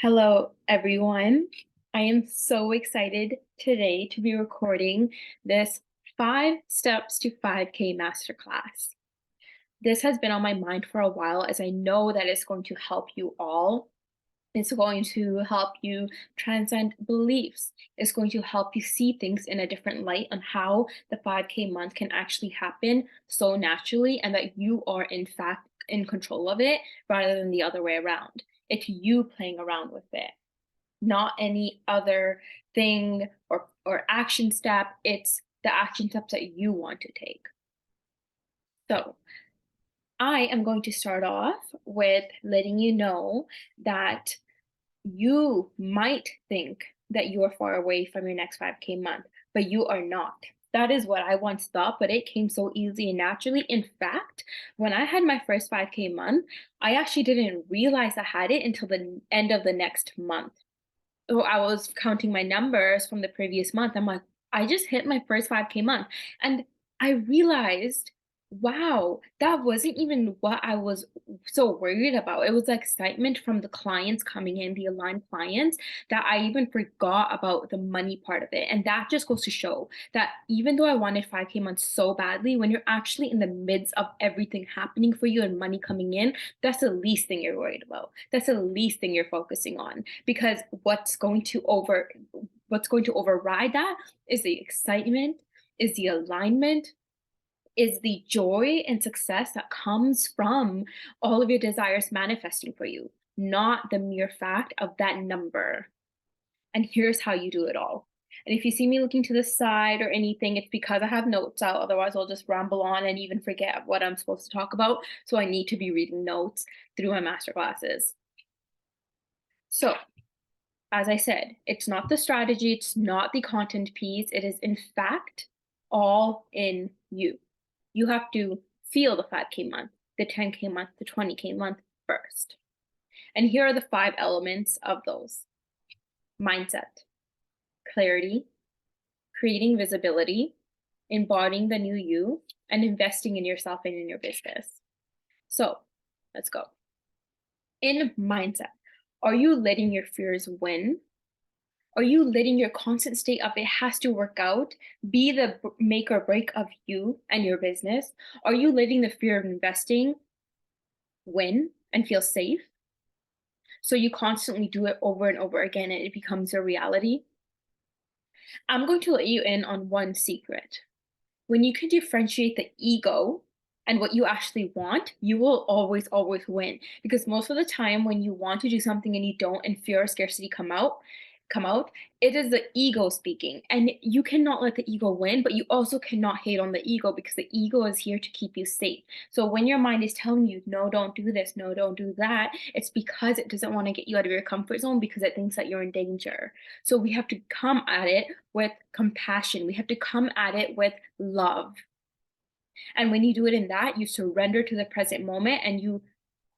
Hello, everyone. I am so excited today to be recording this 5 Steps to 5K Masterclass. This has been on my mind for a while as I know that it's going to help you all. It's going to help you transcend beliefs. It's going to help you see things in a different light on how the 5K month can actually happen so naturally and that you are, in fact, in control of it rather than the other way around. It's you playing around with it, not any other thing or action step. It's the action steps that you want to take. So, I am going to start off with letting you know that you might think that you are far away from your next 5K month, but you are not. That is what I once thought, but it came so easy and naturally. In fact, when I had my first 5K month, I actually didn't realize I had it until the end of the next month. So I was counting my numbers from the previous month. I'm like, I just hit my first 5K month. And I realized, wow, that wasn't even what I was so worried about. It was the excitement from the clients coming in, the aligned clients, that I even forgot about the money part of it. And that just goes to show that even though I wanted 5K months so badly, when you're actually in the midst of everything happening for you and money coming in, that's the least thing you're worried about. That's the least thing you're focusing on, because what's going to override that is the excitement, is the alignment, is the joy and success that comes from all of your desires manifesting for you, not the mere fact of that number. And here's how you do it all. And if you see me looking to the side or anything, it's because I have notes out. Otherwise, I'll just ramble on and even forget what I'm supposed to talk about. So I need to be reading notes through my master classes. So, as I said, it's not the strategy, it's not the content piece. It is, in fact, all in you. You have to feel the 5K month, the 10K month, the 20K month first. And here are the 5 elements of those: mindset, clarity, creating visibility, embodying the new you, and investing in yourself and in your business. So let's go. In mindset, are you letting your fears win? Are you letting your constant state of it has to work out be the make or break of you and your business? Are you letting the fear of investing win and feel safe? So you constantly do it over and over again and it becomes a reality? I'm going to let you in on one secret. When you can differentiate the ego and what you actually want, you will always, always win. Because most of the time when you want to do something and you don't and fear or scarcity come out, it is the ego speaking. And you cannot let the ego win, but you also cannot hate on the ego because the ego is here to keep you safe. So when your mind is telling you, no, don't do this, no, don't do that, it's because it doesn't want to get you out of your comfort zone because it thinks that you're in danger. So we have to come at it with compassion. We have to come at it with love. And when you do it in that, you surrender to the present moment and you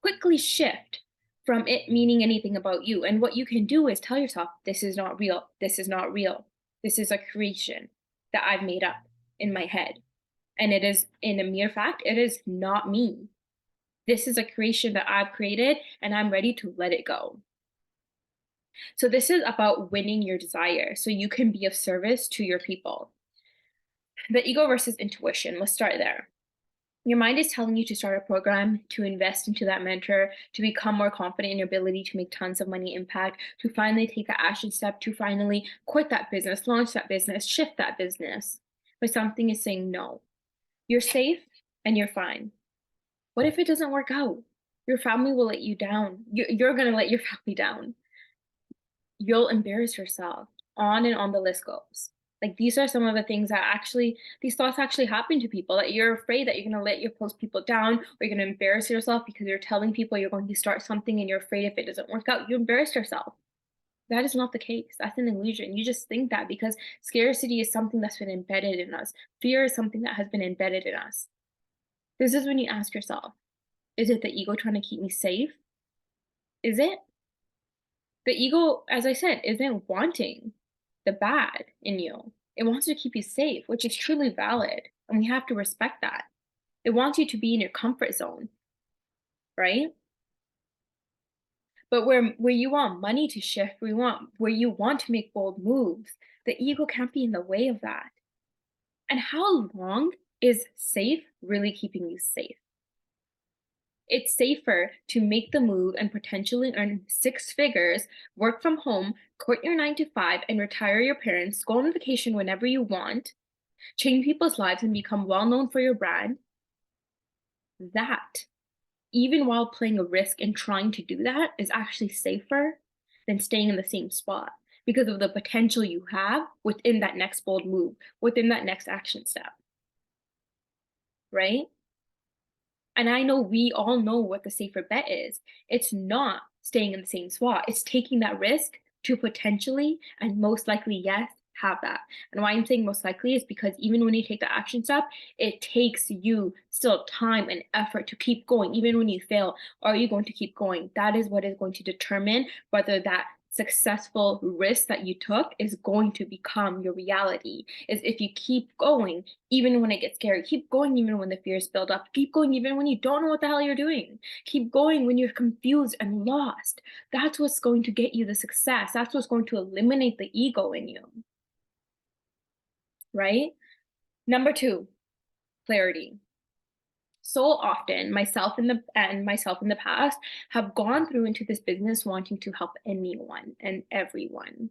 quickly shift from it meaning anything about you. And what you can do is tell yourself, this is not real. This is not real. This is a creation that I've made up in my head. And it is, in a mere fact, it is not me. This is a creation that I've created and I'm ready to let it go. So, this is about winning your desire so you can be of service to your people. The ego versus intuition. Let's start there. Your mind is telling you to start a program, to invest into that mentor, to become more confident in your ability to make tons of money impact, to finally take that action step, to finally quit that business, launch that business, shift that business. But something is saying no. You're safe and you're fine. What if it doesn't work out? Your family will let you down. You're going to let your family down. You'll embarrass yourself. On and on the list goes. Like, these are some of the things that actually, these thoughts actually happen to people, that you're afraid that you're going to let your close people down, or you're going to embarrass yourself because you're telling people you're going to start something and you're afraid if it doesn't work out, you embarrass yourself. That is not the case. That's an illusion. You just think that because scarcity is something that's been embedded in us. Fear is something that has been embedded in us. This is when you ask yourself, is it the ego trying to keep me safe? Is it? The ego, as I said, isn't wanting the bad in you. It wants to keep you safe, which is truly valid. And we have to respect that. It wants you to be in your comfort zone, right? But where you want money to shift, where you want to make bold moves, the ego can't be in the way of that. And how long is safe really keeping you safe? It's safer to make the move and potentially earn six figures, work from home, quit your 9 to 5, and retire your parents, go on vacation whenever you want, change people's lives, and become well known for your brand. That, even while playing a risk and trying to do that, is actually safer than staying in the same spot because of the potential you have within that next bold move, within that next action step, right? And I know we all know what the safer bet is. It's not staying in the same spot. It's taking that risk to potentially and most likely, yes, have that. And why I'm saying most likely is because even when you take the action step, it takes you still time and effort to keep going. Even when you fail, are you going to keep going? That is what is going to determine whether that successful risk that you took is going to become your reality. Is if you keep going even when it gets scary. Keep going even when the fears build up. Keep going even when you don't know what the hell you're doing. Keep going when you're confused and lost. That's what's going to get you the success. That's what's going to eliminate the ego in you, right? Number two, clarity. So often, myself in the past have gone through into this business wanting to help anyone and everyone,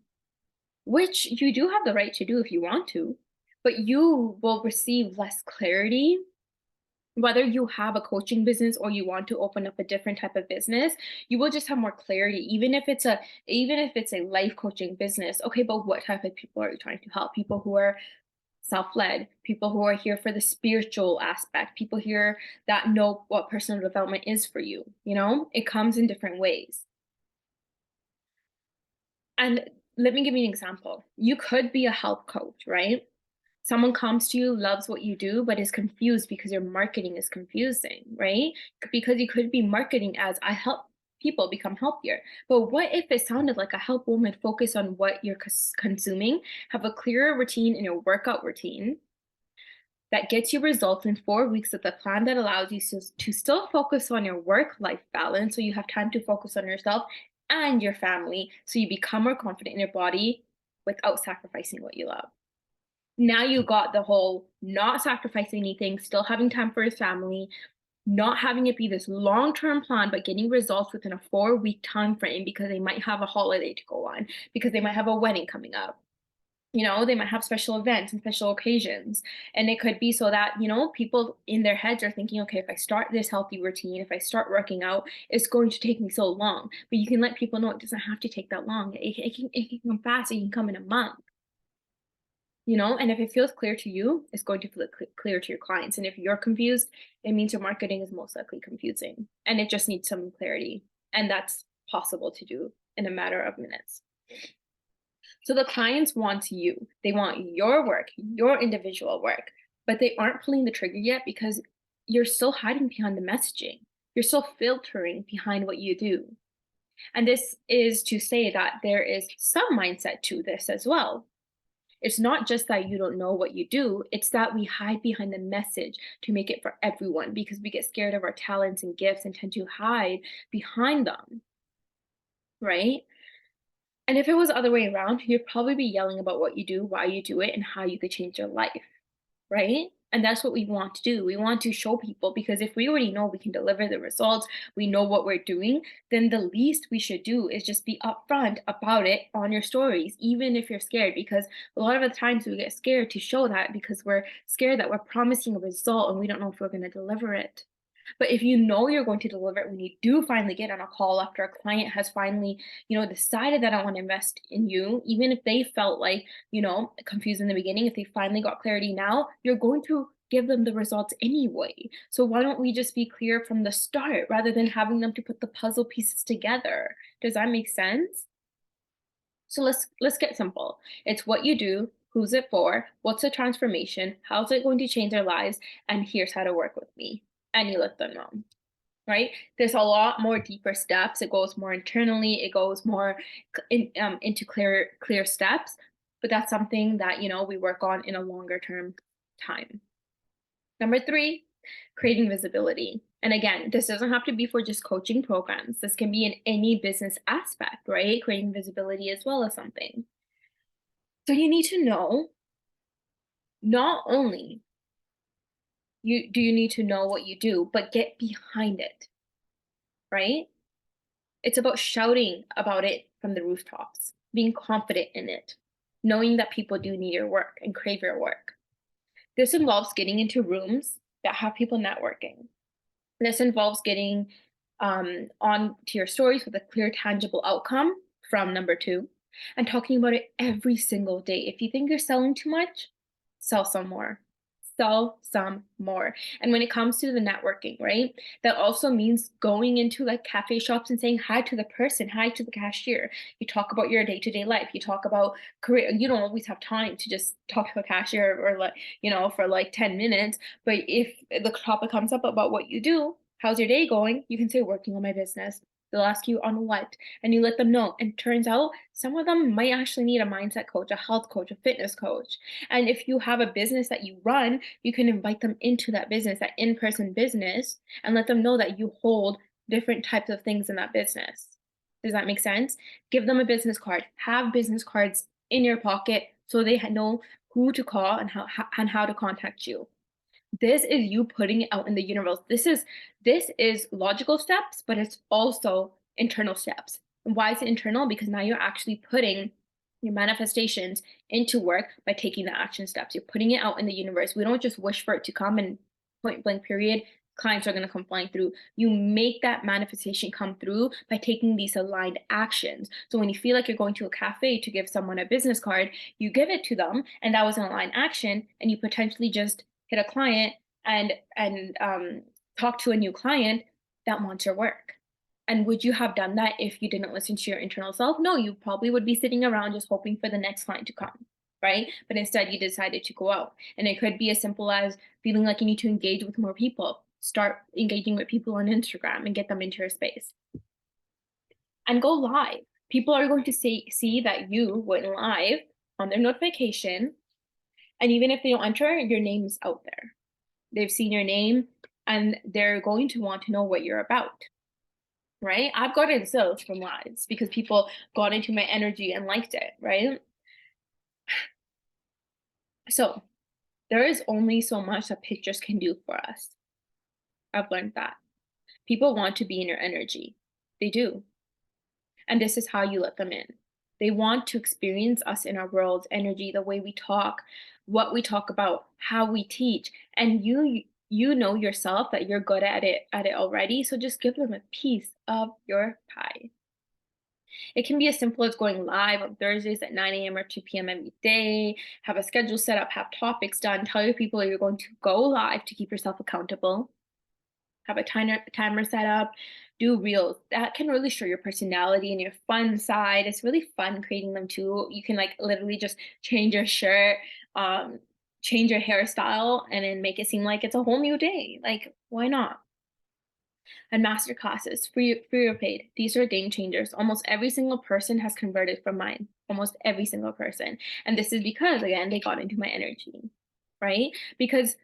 which you do have the right to do if you want to, but you will receive less clarity whether you have a coaching business or you want to open up a different type of business. You will just have more clarity, even if it's a life coaching business. Okay, but what type of people are you trying to help? People who are self-led, people who are here for the spiritual aspect, people here that know what personal development is for you. It comes in different ways. And let me give you an example. You could be a health coach, right? Someone comes to you, loves what you do, but is confused because your marketing is confusing, right? Because you could be marketing as I help people become healthier. But what if it sounded like a help woman focus on what you're consuming, have a clearer routine in your workout routine that gets you results in 4 weeks with a plan that allows you to still focus on your work life balance so you have time to focus on yourself and your family so you become more confident in your body without sacrificing what you love. Now you got the whole not sacrificing anything, still having time for his family, not having it be this long-term plan, but getting results within a 4 week time frame because they might have a holiday to go on, because they might have a wedding coming up. They might have special events and special occasions. And it could be so that, people in their heads are thinking, okay, if I start this healthy routine, if I start working out, it's going to take me so long. But you can let people know it doesn't have to take that long. It can come fast, it can come in a month. And if it feels clear to you, it's going to feel clear to your clients. And if you're confused, it means your marketing is most likely confusing and it just needs some clarity. And that's possible to do in a matter of minutes. So the clients want you, they want your work, your individual work, but they aren't pulling the trigger yet because you're still hiding behind the messaging. You're still filtering behind what you do. And this is to say that there is some mindset to this as well. It's not just that you don't know what you do, it's that we hide behind the message to make it for everyone because we get scared of our talents and gifts and tend to hide behind them, right? And if it was the other way around, you'd probably be yelling about what you do, why you do it, and how you could change your life, right? And that's what we want to do. We want to show people because if we already know we can deliver the results, we know what we're doing, then the least we should do is just be upfront about it on your stories, even if you're scared. Because a lot of the times we get scared to show that because we're scared that we're promising a result and we don't know if we're going to deliver it. But if you know you're going to deliver it when you do finally get on a call after a client has finally, decided that I want to invest in you, even if they felt like, confused in the beginning, if they finally got clarity now, you're going to give them the results anyway. So why don't we just be clear from the start rather than having them to put the puzzle pieces together? Does that make sense? So let's get simple. It's what you do, who's it for, what's the transformation, how's it going to change their lives, and here's how to work with me. And you let them know, right? There's a lot more deeper steps. It goes more internally. It goes more into clear steps. But that's something that we work on in a longer term time. Number three, Creating visibility. And again, this doesn't have to be for just coaching programs. This can be in any business aspect, right? Creating visibility as well as something. So you need to know not only you need to know what you do, but get behind it, right? It's about shouting about it from the rooftops, being confident in it, knowing that people do need your work and crave your work. This involves getting into rooms that have people networking. This involves getting on to your stories with a clear, tangible outcome from number two and talking about it every single day. If you think you're selling too much, sell some more. Sell some more. And when it comes to the networking, right, that also means going into like cafe shops and saying hi to the person, hi to the cashier. You talk about your day-to-day life. You talk about career. You don't always have time to just talk to a cashier or like, for like 10 minutes. But if the topic comes up about what you do, how's your day going? You can say working on my business. They'll ask you on what, and you let them know. And turns out some of them might actually need a mindset coach, a health coach, a fitness coach. And if you have a business that you run, you can invite them into that business, that in-person business, and let them know that you hold different types of things in that business. Does that make sense? Give them a business card. Have business cards in your pocket so they know who to call and how to contact you. This is you putting it out in the universe. This is logical steps, but it's also internal steps. And why is it internal? Because now you're actually putting your manifestations into work by taking the action steps. You're putting it out in the universe. We don't just wish for it to come and point blank period. Clients are going to come flying through. You make that manifestation come through by taking these aligned actions. So when you feel like you're going to a cafe to give someone a business card, you give it to them, and that was an aligned action, and you potentially just hit a client and talk to a new client that wants your work. And would you have done that if you didn't listen to your internal self? No, you probably would be sitting around just hoping for the next client to come, right? But instead, you decided to go out. And it could be as simple as feeling like you need to engage with more people. Start engaging with people on Instagram and get them into your space. And go live. People are going to see that you went live on their notification. And even if they don't enter, your name's out there. They've seen your name and they're going to want to know what you're about, right? I've gotten sales from lives because people got into my energy and liked it, right? So there is only so much that pictures can do for us. I've learned that. People want to be in your energy. They do. And this is how you let them in. They want to experience us in our world's energy, the way we talk, what we talk about, how we teach. And you know yourself that you're good at it already. So just give them a piece of your pie. It can be as simple as going live on Thursdays at 9 a.m. or 2 p.m. every day, have a schedule set up, have topics done, tell your people you're going to go live to keep yourself accountable, have a timer set up, do reels. That can really show your personality and your fun side. It's really fun creating them too. You can like literally just change your shirt, um, change your hairstyle, and then make it seem like it's a whole new day. Like, why not? And master classes, free or paid. These are game changers. Almost every single person has converted from mine. Almost every single person. And this is because, again, they got into my energy, right? Because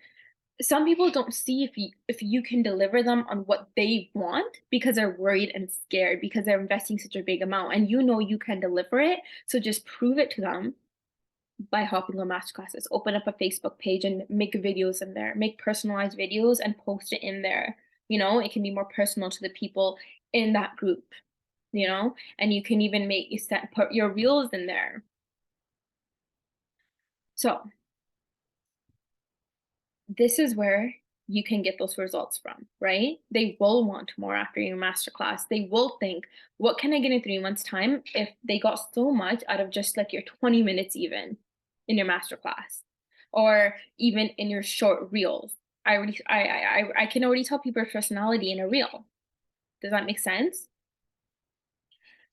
some people don't see if you can deliver them on what they want because they're worried and scared because they're investing such a big amount, and you know you can deliver it. So just prove it to them by hopping on master classes. Open up a Facebook page and make videos in there. Make personalized videos and post it in there. It can be more personal to the people in that group. And you can even put your reels in there. So this is where you can get those results from, right? They will want more after your masterclass. They will think, what can I get in 3 months' time if they got so much out of just like your 20 minutes even in your masterclass, or even in your short reels? I can already tell people's personality in a reel. Does that make sense?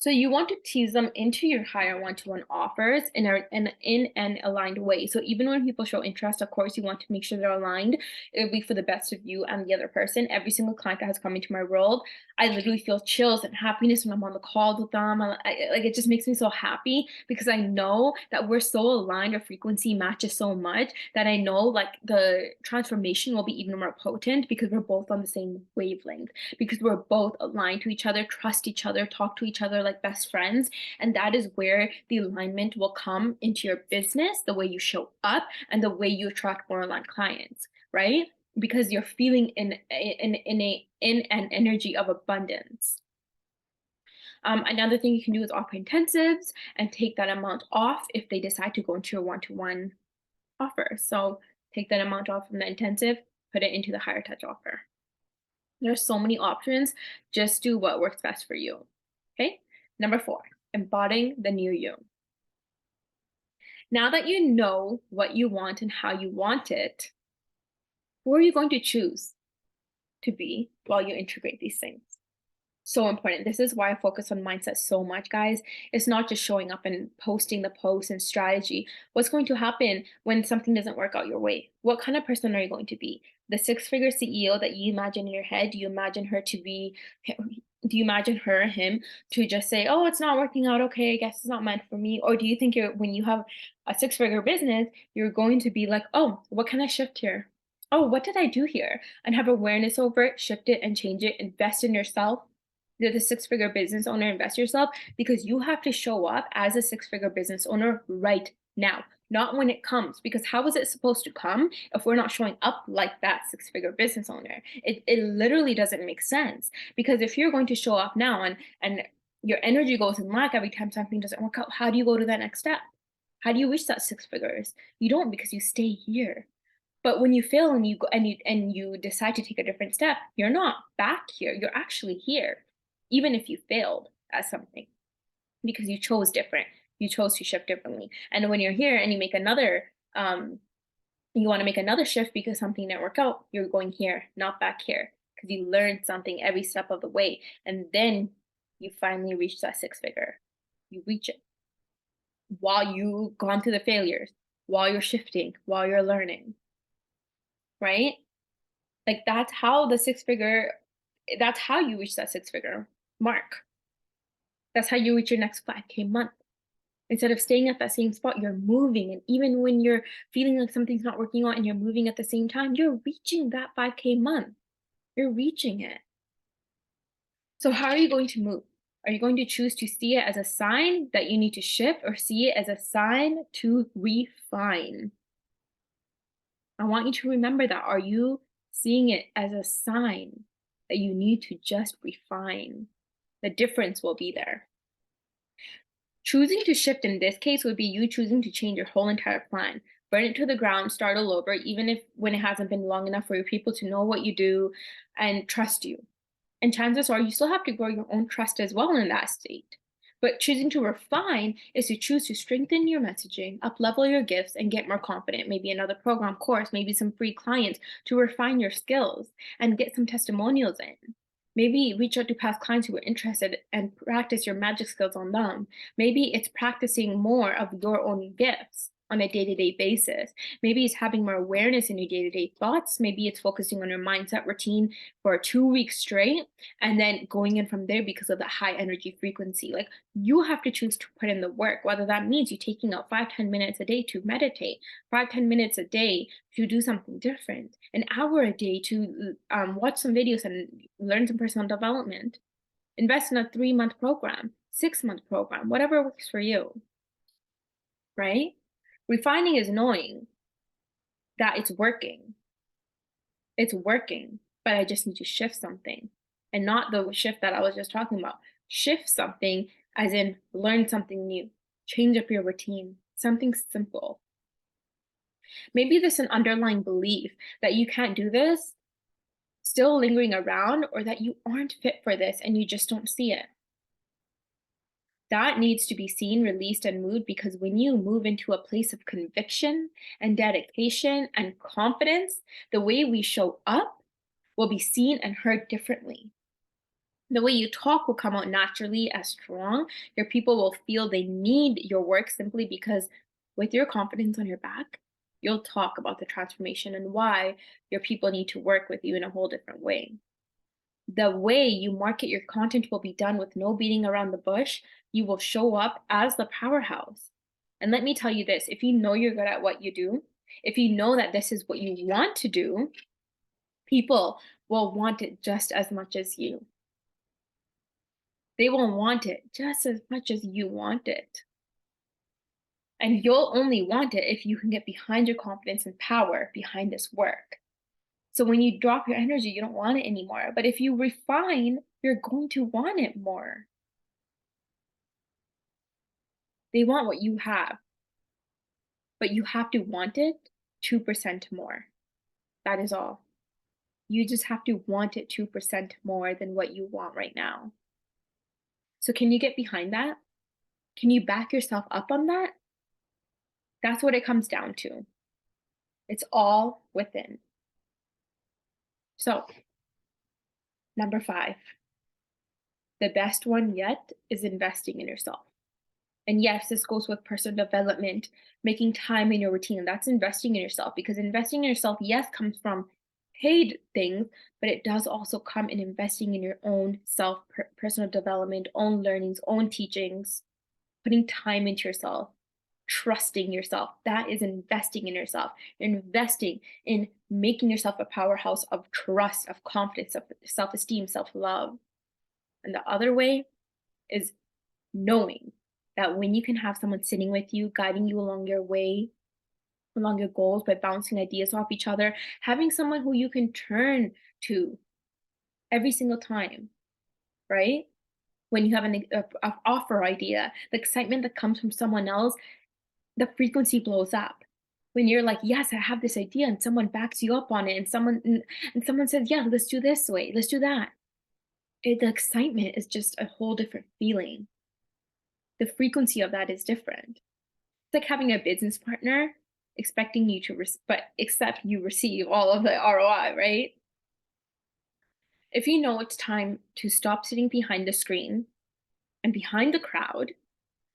So you want to tease them into your higher one-to-one offers in an aligned way. So even when people show interest, of course, you want to make sure they're aligned. It would be for the best of you and the other person. Every single client that has come into my world, I literally feel chills and happiness when I'm on the calls with them. Like it just makes me so happy because I know that we're so aligned. Our frequency matches so much that I know like the transformation will be even more potent because we're both on the same wavelength, because we're both aligned to each other, trust each other, talk to each other like best friends. And that is where the alignment will come into your business, the way you show up, and the way you attract more aligned clients, right? Because you're feeling in an energy of abundance. Another thing you can do is offer intensives and take that amount off if they decide to go into your one-to-one offer. So take that amount off from the intensive, put it into the higher touch offer. There's so many options. Just do what works best for you. Okay. Number 4, embodying the new you. Now that you know what you want and how you want it, who are you going to choose to be while you integrate these things? So important. This is why I focus on mindset so much, guys. It's not just showing up and posting the post and strategy. What's going to happen when something doesn't work out your way? What kind of person are you going to be? The six-figure CEO that you imagine in your head, do you imagine her to be, do you imagine her, him, to just say, oh, it's not working out. Okay, I guess it's not meant for me. Or do you think when you have a six-figure business, you're going to be like, oh, what can I shift here? Oh, what did I do here? And have awareness over it, shift it and change it, invest in yourself. You're the six-figure business owner, invest yourself, because you have to show up as a six-figure business owner right now, not when it comes. Because how is it supposed to come if we're not showing up like that six-figure business owner? It literally doesn't make sense. Because if you're going to show up now and your energy goes in lack every time something doesn't work out, how do you go to that next step? How do you reach that six figures? You don't, because you stay here. But when you fail and you go and you decide to take a different step, you're not back here. You're actually here, even if you failed at something, because you chose different. You chose to shift differently. And when you're here and you make another, you want to make another shift because something didn't work out, you're going here, not back here, because you learned something every step of the way, and then you finally reach that six figure. You reach it while you've gone through the failures, while you're shifting, while you're learning, right? Like that's how you reach that six-figure mark. That's how you reach your next 5K month. Instead of staying at that same spot, you're moving. And even when you're feeling like something's not working out and you're moving at the same time, you're reaching that 5K month. You're reaching it. So how are you going to move? Are you going to choose to see it as a sign that you need to shift, or see it as a sign to refine? I want you to remember that. Are you seeing it as a sign that you need to just refine? The difference will be there. Choosing to shift in this case would be you choosing to change your whole entire plan. Burn it to the ground, start all over, even if when it hasn't been long enough for your people to know what you do and trust you. And chances are you still have to grow your own trust as well in that state. But choosing to refine is to choose to strengthen your messaging, up level your gifts, and get more confident. Maybe another program course, maybe some free clients to refine your skills and get some testimonials in. Maybe reach out to past clients who are interested and practice your magic skills on them. Maybe it's practicing more of your own gifts on a day-to-day basis. Maybe it's having more awareness in your day-to-day thoughts. Maybe it's focusing on your mindset routine for 2 weeks straight and then going in from there because of the high energy frequency. Like, you have to choose to put in the work, whether that means you taking out 5-10 minutes a day to meditate, 5-10 minutes a day to do something different, an hour a day to watch some videos and learn some personal development, invest in a 3-month program, 6-month program, whatever works for you, right? Refining is knowing that it's working. It's working, but I just need to shift something, and not the shift that I was just talking about. Shift something as in learn something new, change up your routine, something simple. Maybe there's an underlying belief that you can't do this still lingering around, or that you aren't fit for this and you just don't see it. That needs to be seen, released, and moved, because when you move into a place of conviction and dedication and confidence, the way we show up will be seen and heard differently. The way you talk will come out naturally as strong. Your people will feel they need your work simply because, with your confidence on your back, you'll talk about the transformation and why your people need to work with you in a whole different way. The way you market your content will be done with no beating around the bush. You will show up as the powerhouse. And let me tell you this, if you know you're good at what you do, if you know that this is what you want to do, people will want it just as much as you. They will want it just as much as you want it. And you'll only want it if you can get behind your confidence and power behind this work. So when you drop your energy, you don't want it anymore. But if you refine, you're going to want it more. They want what you have, but you have to want it 2% more. That is all. You just have to want it 2% more than what you want right now. So can you get behind that? Can you back yourself up on that? That's what it comes down to. It's all within. So, number 5, the best one yet is investing in yourself. And yes, this goes with personal development, making time in your routine. That's investing in yourself, because investing in yourself, yes, comes from paid things, but it does also come in investing in your own self, personal development, own learnings, own teachings, putting time into yourself, trusting yourself. That is investing in yourself. You're investing in making yourself a powerhouse of trust, of confidence, of self esteem, self love. And the other way is knowing that when you can have someone sitting with you, guiding you along your way, along your goals by bouncing ideas off each other, having someone who you can turn to every single time, right? When you have a offer idea, the excitement that comes from someone else, the frequency blows up. When you're like, yes, I have this idea, and someone backs you up on it, and someone says, yeah, let's do this way, let's do that. The excitement is just a whole different feeling. The frequency of that is different. It's like having a business partner expecting you to, but except you receive all of the ROI, right? If you know it's time to stop sitting behind the screen and behind the crowd,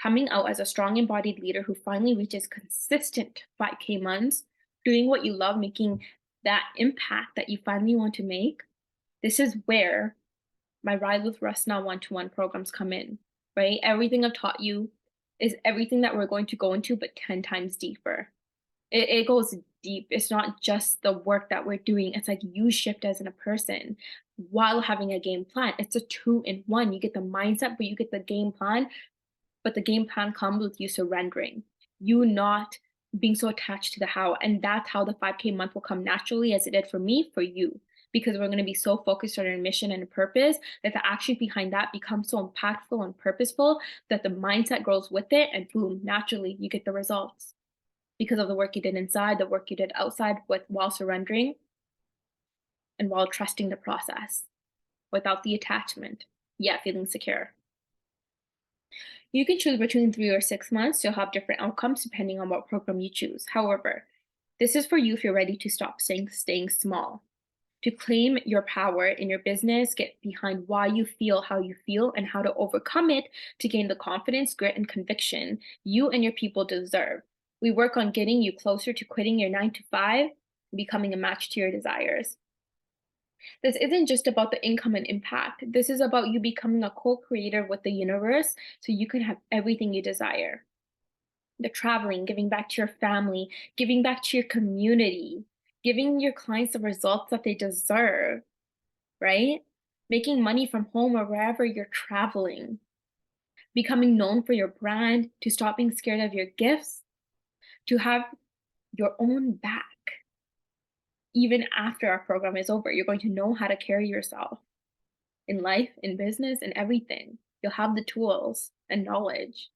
coming out as a strong embodied leader who finally reaches consistent 5K months, doing what you love, making that impact that you finally want to make, this is where my Ride with Rasna one-to-one programs come in, right? Everything I've taught you is everything that we're going to go into, but 10 times deeper. It goes deep. It's not just the work that we're doing. It's like you shift as in a person while having a game plan. It's a 2-in-1. You get the mindset, but you get the game plan. But the game plan comes with you surrendering, you not being so attached to the how. And that's how the 5K month will come naturally, as it did for me, for you. Because we're going to be so focused on our mission and purpose that the action behind that becomes so impactful and purposeful that the mindset grows with it. And boom, naturally, you get the results because of the work you did inside, the work you did outside, while surrendering and while trusting the process without the attachment, yet feeling secure. You can choose between 3 or 6 months. You'll have different outcomes depending on what program you choose. However, this is for you if you're ready to stop staying small, to claim your power in your business, get behind why you feel how you feel, and how to overcome it to gain the confidence, grit, and conviction you and your people deserve. We work on getting you closer to quitting your 9 to 5 and becoming a match to your desires. This isn't just about the income and impact. This is about you becoming a co-creator with the universe so you can have everything you desire. The traveling, giving back to your family, giving back to your community, giving your clients the results that they deserve, right? Making money from home or wherever you're traveling, becoming known for your brand, to stop being scared of your gifts, to have your own back. Even after our program is over, you're going to know how to carry yourself in life, in business, and everything. You'll have the tools and knowledge.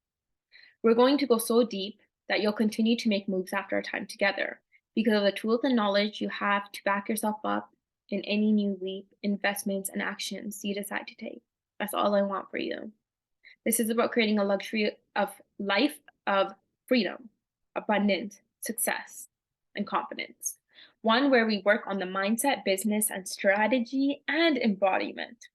We're going to go so deep that you'll continue to make moves after our time together because of the tools and knowledge you have to back yourself up in any new leap, investments, and actions you decide to take. That's all I want for you. This is about creating a luxury of life of freedom, abundance, success, and confidence. One where we work on the mindset, business, and strategy and embodiment.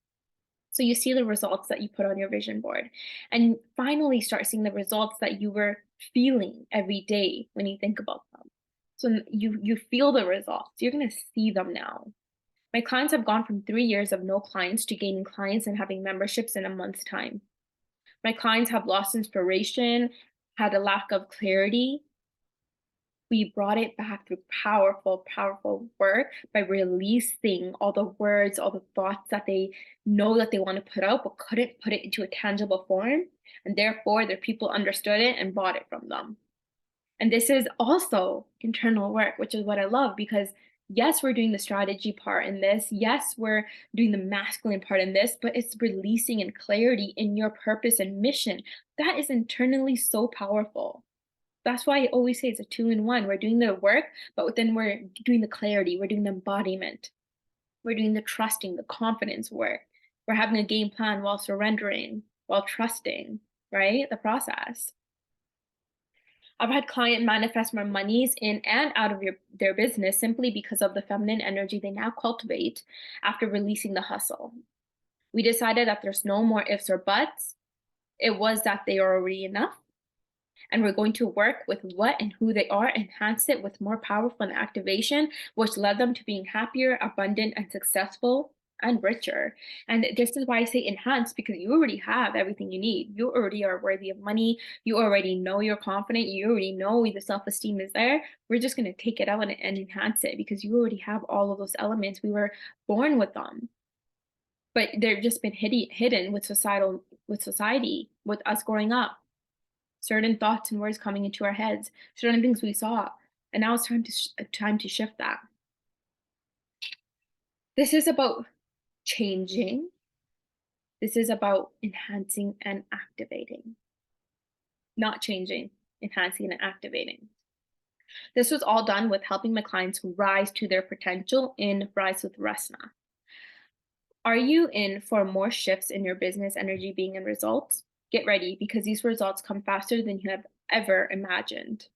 So you see the results that you put on your vision board, and finally start seeing the results that you were feeling every day when you think about them. So you feel the results. You're going to see them now. My clients have gone from 3 years of no clients to gaining clients and having memberships in a month's time. My clients have lost inspiration, had a lack of clarity. We brought it back through powerful, powerful work by releasing all the words, all the thoughts that they know that they want to put out, but couldn't put it into a tangible form. And therefore, their people understood it and bought it from them. And this is also internal work, which is what I love because yes, we're doing the strategy part in this. Yes, we're doing the masculine part in this, but it's releasing and clarity in your purpose and mission. That is internally so powerful. That's why I always say it's a two in one. We're doing the work, but then we're doing the clarity, we're doing the embodiment, we're doing the trusting, the confidence work. We're having a game plan while surrendering, while trusting, right? The process. I've had client manifest more monies in and out of their business simply because of the feminine energy they now cultivate after releasing the hustle. We decided that there's no more ifs or buts. It was that they are already enough. And we're going to work with what and who they are, enhance it with more powerful and activation, which led them to being happier, abundant, and successful and richer. And this is why I say enhance because you already have everything you need. You already are worthy of money. You already know you're confident. You already know the self esteem is there. We're just going to take it out and enhance it because you already have all of those elements. We were born with them, but they've just been hidden with society, with us growing up, certain thoughts and words coming into our heads, certain things we saw, and now it's time to shift that. This is about changing. This is about enhancing and activating, not changing, enhancing and activating. This was all done with helping my clients rise to their potential in Rise with Rasna. Are you in for more shifts in your business energy being in results? Get ready because these results come faster than you have ever imagined.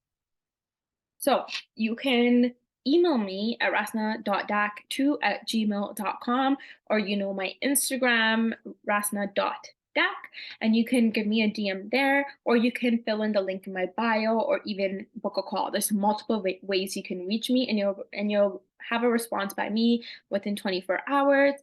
So you can email me at rasna.dak2@gmail.com, or my Instagram, rasna.dak, and you can give me a DM there, or you can fill in the link in my bio or even book a call. There's multiple ways you can reach me, and you'll have a response by me within 24 hours.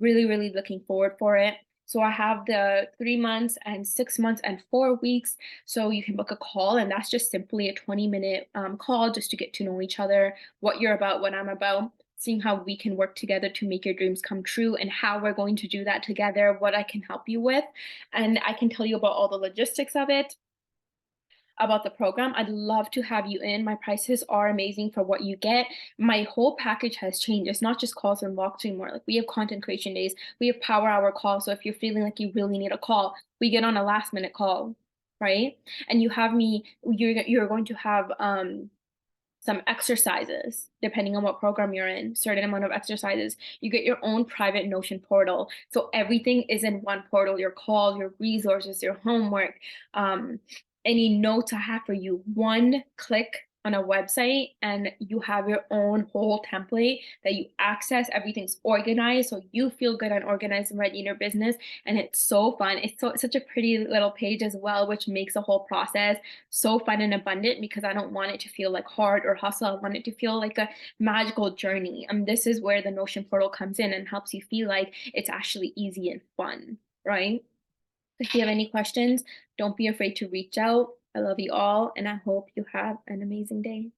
Really, really looking forward for it. So I have the 3 months and 6 months and 4 weeks. So you can book a call, and that's just simply a 20-minute call just to get to know each other, what you're about, what I'm about, seeing how we can work together to make your dreams come true and how we're going to do that together, what I can help you with. And I can tell you about all the logistics of it, about the program. I'd love to have you in. My prices are amazing for what you get. My whole package has changed. It's not just calls and walks anymore. Like we have content creation days, we have power hour calls. So if you're feeling like you really need a call, we get on a last minute call, right? And you have me, you're going to have some exercises depending on what program you're in, certain amount of exercises. You get your own private Notion portal, so everything is in one portal: your calls, your resources, your homework, any notes I have for you. One click on a website and you have your own whole template that you access. Everything's organized so you feel good and organized and ready in your business, and it's so fun. It's such a pretty little page as well, which makes the whole process so fun and abundant because I don't want it to feel like hard or hustle. I want it to feel like a magical journey. And this is where the Notion portal comes in and helps you feel like it's actually easy and fun, right? If you have any questions, don't be afraid to reach out. I love you all, and I hope you have an amazing day.